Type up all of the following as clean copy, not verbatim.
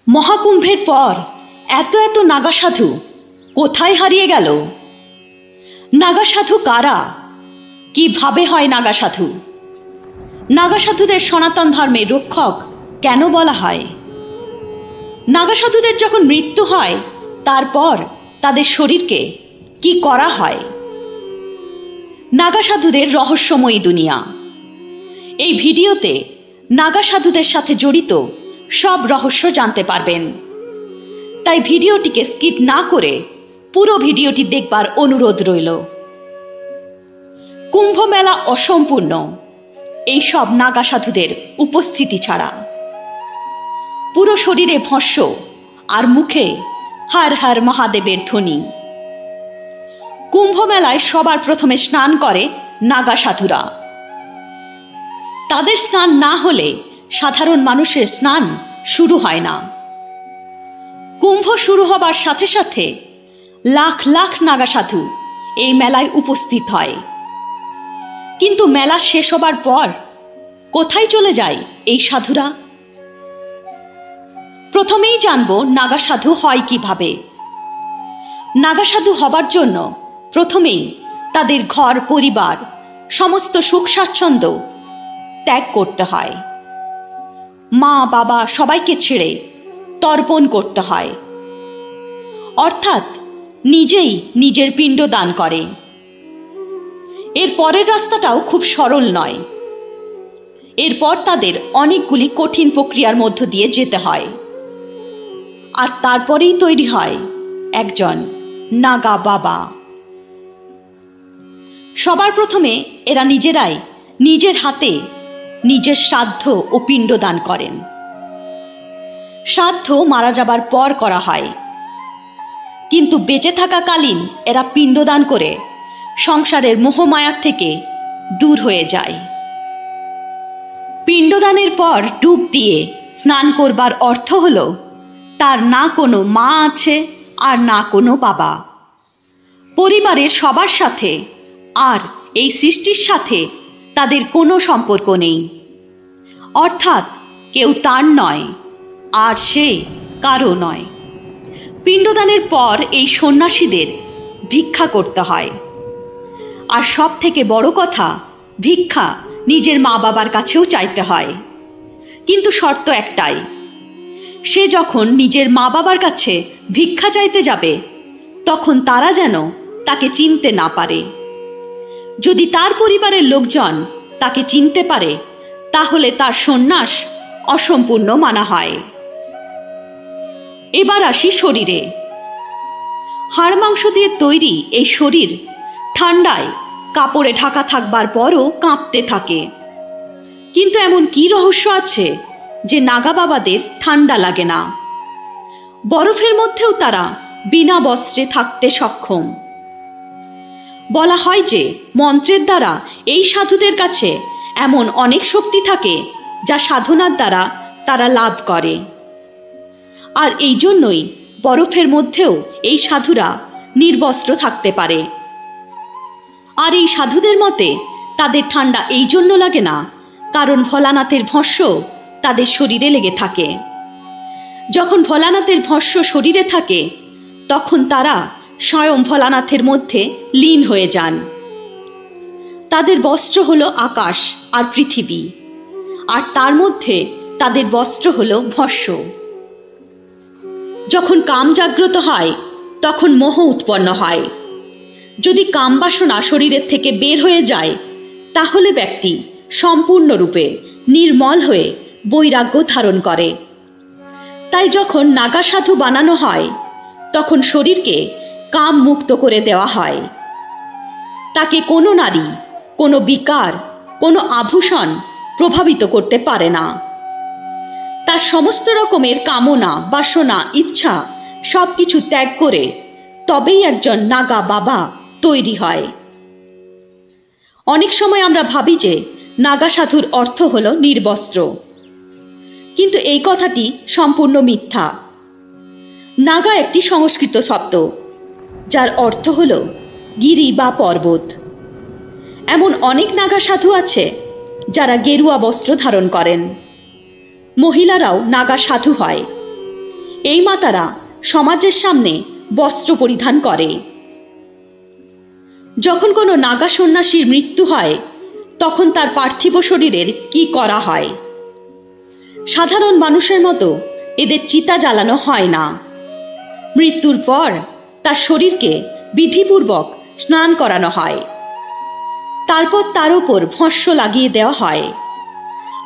মহাকুম্ভের পর এত এত নাগা সাধু কোথায় হারিয়ে গেল? নাগা সাধু কারা? কিভাবে হয় নাগা সাধু? নাগা সাধুদের সনাতন ধর্মের রক্ষক কেন বলা হয়? নাগা সাধুদের যখন মৃত্যু হয় তারপর তাদের শরীরকে কি করা হয়? নাগা সাধুদের রহস্যময়ী দুনিয়া। এই ভিডিওতে নাগা সাধুদের সাথে জড়িত সব রহস্য জানতে পারবেন। তাই ভিডিওটিকে স্কিপ না করে পুরো ভিডিওটি দেখবার অনুরোধ রইল। কুম্ভ মেলা অসম্পূর্ণ এই সব নাগা সাধুদের উপস্থিতি ছাড়া। পুরো শরীরে ভস্ম আর মুখে হর হর মহাদেবের ধ্বনি। কুম্ভ মেলায় সবার প্রথমে স্নান করে নাগা সাধুরা। তাদের স্নান না হলে সাধারণ মানুষের স্নান শুরু হয় না। কুম্ভ শুরু হবার সাথে সাথে লাখ লাখ নাগা সাধু এই মেলায় উপস্থিত হয়। কিন্তু মেলা শেষ হবার পর কোথায় চলে যায় এই সাধুরা? প্রথমেই জানব নাগা সাধু হয় কিভাবে। নাগা সাধু হবার জন্য প্রথমেই তাদের ঘর পরিবার সমস্ত সুখ স্বাচ্ছন্দ্য ত্যাগ করতে হয়। মা বাবা সবাইকে ছেড়ে তর্পণ করতে হয়, অর্থাৎ নিজেই নিজের পিণ্ড দান করে। এর পরের রাস্তাটাও খুব সরল নয়। এরপর তাদের অনেকগুলি কঠিন প্রক্রিয়ার মধ্য দিয়ে যেতে হয়, আর তারপরেই তৈরি হয় একজন নাগা বাবা। সবার প্রথমে এরা নিজেরাই নিজের হাতে নিজের শ্রাদ্ধ ও পিণ্ড দান করেন। শ্রাদ্ধ মারা যাবার পর করা হয়, কিন্তু বেঁচে থাকাকালীন এরা পিণ্ডদান করে সংসারের মোহমায়ার থেকে দূর হয়ে যায়। পিণ্ডদানের পর ডুব দিয়ে স্নান করবার অর্থ হল তার না কোনো মা আছে আর না কোনো বাবা। পরিবারের সবার সাথে আর এই সৃষ্টির সাথে তাদের কোনো সম্পর্ক নেই, অর্থাৎ কেউ তার নয় আর সে কারো নয়। পিণ্ডদানের পর এই সন্ন্যাসীদের ভিক্ষা করতে হয়। আর সব থেকে বড় কথা, ভিক্ষা নিজের মা বাবার কাছেও চাইতে হয়। কিন্তু শর্ত একটাই, সে যখন নিজের মা বাবার কাছে ভিক্ষা চাইতে যাবে তখন তারা যেন তাকে চিনতে না পারে। যদি তার পরিবারের লোকজন তাকে চিনতে পারে তাহলে তার সন্ন্যাস অসম্পূর্ণ মানা হয়। এবার আসি শরীরে। হাড় মাংস দিয়ে তৈরি এই শরীর ঠান্ডায় কাপড়ে ঢাকা থাকবার পরও কাঁপতে থাকে। কিন্তু এমন কি রহস্য আছে যে নাগা বাবাদের ঠান্ডা লাগে না? বরফের মধ্যেও তারা বিনা বস্ত্রে থাকতে সক্ষম। বলা হয় যে মন্ত্রের দ্বারা এই সাধুদের কাছে এমন অনেক শক্তি থাকে যা সাধনার দ্বারা তারা লাভ করে। আর এই জন্যই বরফের মধ্যেও এই সাধুরা নির্বস্ত্র থাকতে পারে। আর এই সাধুদের মতে তাদের ঠান্ডা এই জন্য লাগে না কারণ ভোলানাথের ভস্ম তাদের শরীরে লেগে থাকে। যখন ভোলানাথের ভস্ম শরীরে থাকে তখন তারা স্বয়ং ভোলানাথের মধ্যে লীন হয়ে যান। তাদের বস্ত্র হলো আকাশ আর পৃথিবী, আর তার মধ্যে তাদের বস্ত্র হলো ভস্ম। যখন কাম জাগ্রত হয় তখন মোহ উৎপন্ন হয়। যদি কাম বাসনা শরীরের থেকে বের হয়ে যায় তাহলে ব্যক্তি সম্পূর্ণরূপে নির্মল হয়ে বৈরাগ্য ধারণ করে। তাই যখন নাগা সাধু বানানো হয় তখন শরীরকে কাম মুক্ত করে দেওয়া হয়। তাকে কোনো নারী, কোনো বিকার, কোনো আভূষণ প্রভাবিত করতে পারে না। তার সমস্ত রকমের কামনা, বাসনা, ইচ্ছা সবকিছু ত্যাগ করে তবেই একজন নাগা বাবা তৈরি হয়। অনেক সময় আমরা ভাবি যে নাগা সাধুর অর্থ হলো নির্বস্ত্র, কিন্তু এই কথাটি সম্পূর্ণ মিথ্যা। নাগা একটি সংস্কৃত শব্দ যার অর্থ হলো গিরি বা পর্বত। এমন অনেক নাগা সাধু আছে যারা গেরুয়া বস্ত্র ধারণ করেন। মহিলারাও নাগা সাধু হয়, এই মাতারা সমাজের সামনে বস্ত্র পরিধান করে। যখন কোনো নাগা সন্ন্যাসীর মৃত্যু হয় তখন তার পার্থিব শরীরের কি করা হয়? সাধারণ মানুষের মতো এদের চিতা জ্বালানো হয় না। মৃত্যুর পর তার শরীরকে বিধিপূর্বক স্নান করানো হয়। তারপর তার উপর ভস্ম লাগিয়ে দেওয়া হয়,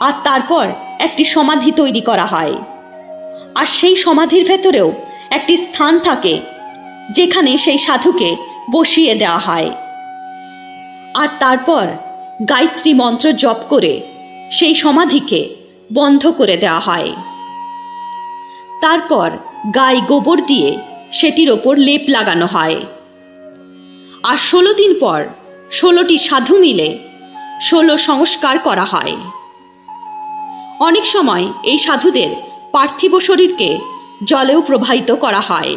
আর তারপর একটি সমাধি তৈরি করা হয়। আর সেই সমাধির ভেতরেও একটি স্থান থাকে যেখানে সেই সাধুকে বসিয়ে দেওয়া হয়। আর তারপর গায়ত্রী মন্ত্র জপ করে সেই সমাধিকে বন্ধ করে দেওয়া হয়। তারপর গায়ে গোবর দিয়ে সেটির ওপর লেপ লাগানো হয়। আর 16 দিন পর 16টি সাধু মিলে 16 সংস্কার করা হয়। অনেক সময় এই সাধুদের পার্থিব শরীরকে জলেও প্রবাহিত করা হয়।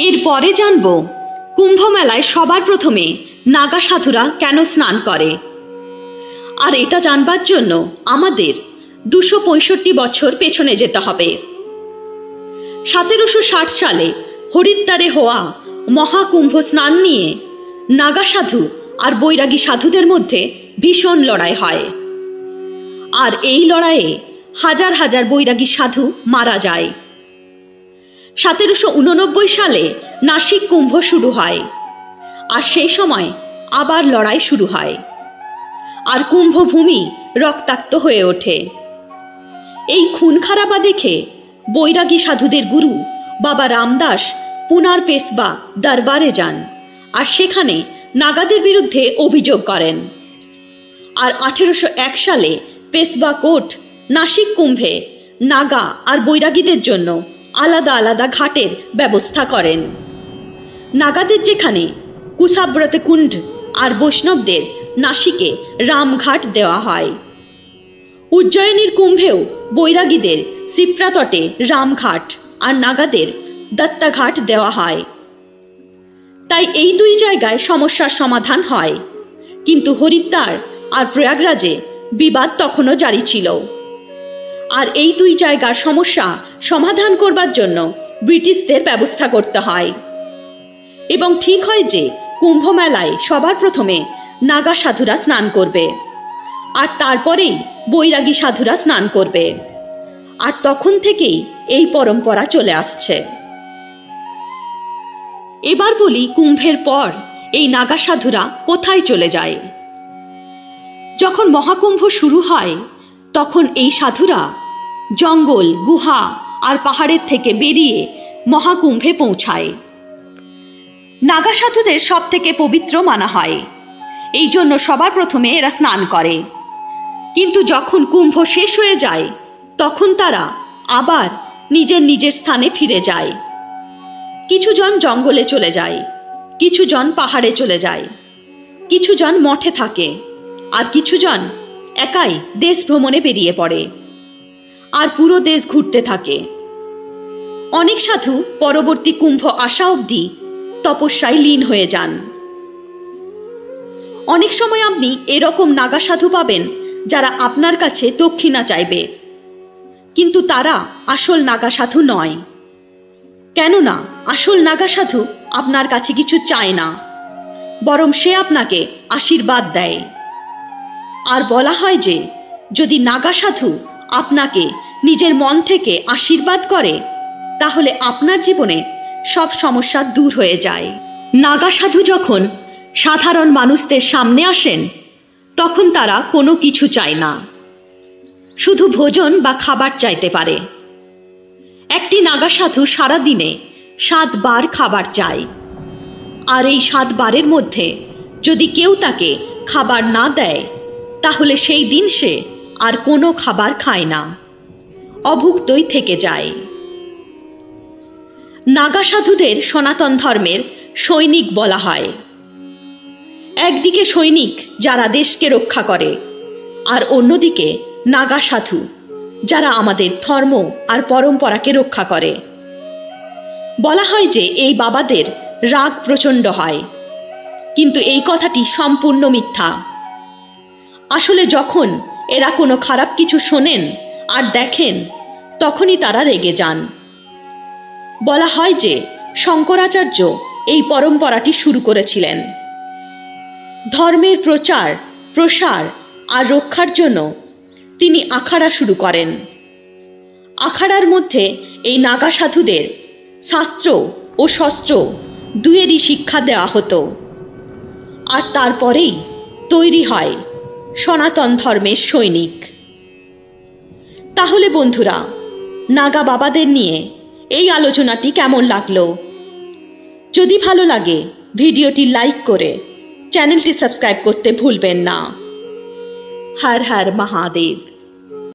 এরপরে জানব কুম্ভ মেলায় সবার প্রথমে নাগা সাধুরা কেন স্নান করে। আর এটা জানবার জন্য আমাদের 265 বছর পেছনে যেতে হবে। 1760 সালে হরিদ্বারে হওয়া মহাকুম্ভ স্নান নিয়ে নাগা সাধু আর বৈরাগী সাধুদের মধ্যে ভীষণ লড়াই হয়। আর এই লড়াইয়ে হাজার হাজার বৈরাগী সাধু মারা যায়। 1789 সালে নাসিক কুম্ভ শুরু হয়, আর সেই সময় আবার লড়াই শুরু হয়, আর কুম্ভভূমি রক্তাক্ত হয়ে ওঠে। এই খুন খারাপা দেখে বৈরাগী সাধুদের গুরু বাবা রামদাস পুনার পেশবা দরবারে যান, আর সেখানে নাগাদের বিরুদ্ধে অভিযোগ করেন। আর 1801 সালে পেশবা কোট নাসিক কুম্ভে নাগা আর বৈরাগীদের জন্য আলাদা আলাদা ঘাটের ব্যবস্থা করেন। নাগাদের যেখানে কুশাব্রত কুণ্ড আর বৈষ্ণবদের নাসিকে রামঘাট দেওয়া হয়। উজ্জয়িনীর কুম্ভেও বৈরাগীদের সিপ্রাতটে রামঘাট আর নাগাদের দত্তাঘাট দেওয়া হয়। তাই এই দুই জায়গায় সমস্যার সমাধান হয়, কিন্তু হরিদ্বার আর প্রয়াগরাজে বিবাদ তখনও জারি ছিল। আর এই দুই জায়গার সমস্যা সমাধান করবার জন্য ব্রিটিশদের ব্যবস্থা করতে হয়। এবং ঠিক হয় যে কুম্ভ মেলায় সবার প্রথমে নাগা সাধুরা স্নান করবে, আর তারপরেই বৈরাগী সাধুরা স্নান করবে। আর তখন থেকেই এই পরম্পরা চলে আসছে। এবার বলি কুম্ভের পর এই নাগা সাধুরা কোথায় চলে যায়। যখন মহাকুম্ভ শুরু হয় তখন এই সাধুরা জঙ্গল, গুহা আর পাহাড়ের থেকে বেরিয়ে মহাকুম্ভে পৌঁছায়। নাগা সাধুদের সব থেকে পবিত্র মানা হয়, এই জন্য সবার প্রথমে এরা স্নান করে। কিন্তু যখন কুম্ভ শেষ হয়ে যায় তখন তারা আবার নিজের নিজের স্থানে ফিরে যায়। কিছু জন জঙ্গলে চলে যায়, কিছু জন পাহাড়ে চলে যায়, কিছু জন মঠে থাকে, আর কিছু জন একাই দেশ ভ্রমণে বেরিয়ে পড়ে আর পুরো দেশ ঘুরতে থাকে। অনেক সাধু পরবর্তী কুম্ভ আসা অবধি তপস্যায় লীন হয়ে যান। অনেক সময় আপনি এরকম নাগা সাধু পাবেন যারা আপনার কাছে দক্ষিণা চাইবে, কিন্তু তারা আসল নাগা সাধু নয়। কেননা আসল নাগা সাধু আপনার কাছে কিছু চায় না, বরং সে আপনাকে আশীর্বাদ দেয়। আর বলা হয় যে যদি নাগা সাধু আপনাকে নিজের মন থেকে আশীর্বাদ করে তাহলে আপনার জীবনে সব সমস্যা দূর হয়ে যায়। নাগা সাধু যখন সাধারণ মানুষদের সামনে আসেন তখন তারা কোনো কিছু চায় না, শুধু ভোজন বা খাবার চাইতে পারে। একটি নাগা সাধু সারাদিনে 7 বার খাবার চায়, আর এই 7 বারের মধ্যে যদি কেউ তাকে খাবার না দেয় তাহলে সেই দিন সে আর কোনো খাবার খায় না, অভুক্তই থেকে যায়। নাগা সাধুদের সনাতন ধর্মের সৈনিক বলা হয়। একদিকে সৈনিক যারা দেশকে রক্ষা করে, আর অন্যদিকে নাগা সাধু যারা আমাদের ধর্ম আর পরম্পরাকে রক্ষা করে। বলা হয় যে এই বাবাদের রাগ প্রচণ্ড হয়, কিন্তু এই কথাটি সম্পূর্ণ মিথ্যা। আসলে যখন এরা কোনো খারাপ কিছু শোনেন আর দেখেন তখনই তারা রেগে যান। বলা হয় যে শঙ্করাচার্য এই পরম্পরাটি শুরু করেছিলেন। ধর্মের প্রচার, প্রসার আর রক্ষার জন্য তিনি আখাড়া শুরু করেন। আখাড়ার মধ্যে এই নাগা সাধুদের শাস্ত্র ও শস্ত্র দুয়েরই শিক্ষা দেওয়া হতো। আর তারপরেই তৈরি হয় সনাতন ধর্মের সৈনিক। তাহলে বন্ধুরা, নাগা বাবাদের নিয়ে এই আলোচনাটি কেমন লাগলো? যদি ভালো লাগে ভিডিওটি লাইক করে চ্যানেলটি সাবস্ক্রাইব করতে ভুলবেন না। হর হর মহাদেব।